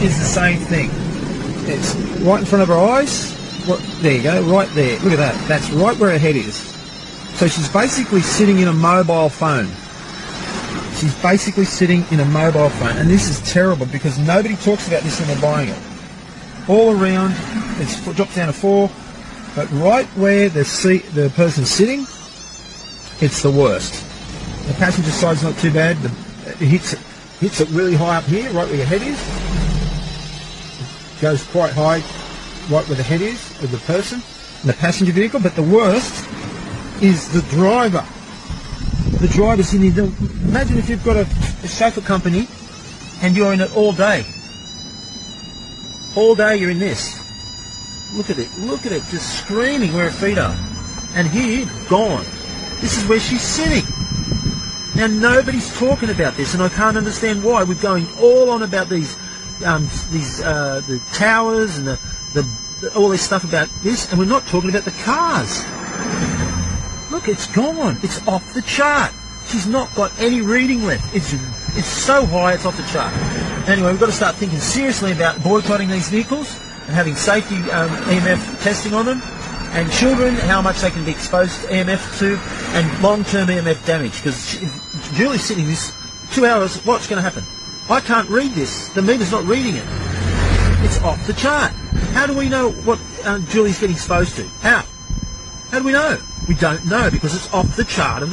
is the same thing. It's right in front of her eyes. There you go, right there. Look at that. That's right where her head is. So she's basically sitting in a mobile phone. She's basically sitting in a mobile phone. And this is terrible because nobody talks about this when they're buying it. All around, it drops down to 4. But right where the person's sitting, it's the worst. The passenger side's not too bad. It hits it really high up here, right where your head is. It goes quite high, right where the head is of the person in the passenger vehicle. But the worst is the driver. The driver's in there. Imagine if you've got a chauffeur company and you're in it all day. All day you're in this. Look at it, just screaming where her feet are. And here, gone. This is where she's sitting. Now nobody's talking about this, and I can't understand why. We're going all on about the towers and all this stuff about this, and we're not talking about the cars. Look, it's gone. It's off the chart. She's not got any reading left. It's so high, it's off the chart. Anyway, we've got to start thinking seriously about boycotting these vehicles and having safety EMF testing on them. And children, how much they can be exposed to EMF to, and long-term EMF damage. Because if Julie's sitting this 2 hours, what's going to happen? I can't read this. The meter's not reading it. It's off the chart. How do we know what Julie's getting exposed to? How? How do we know? We don't know because it's off the chart.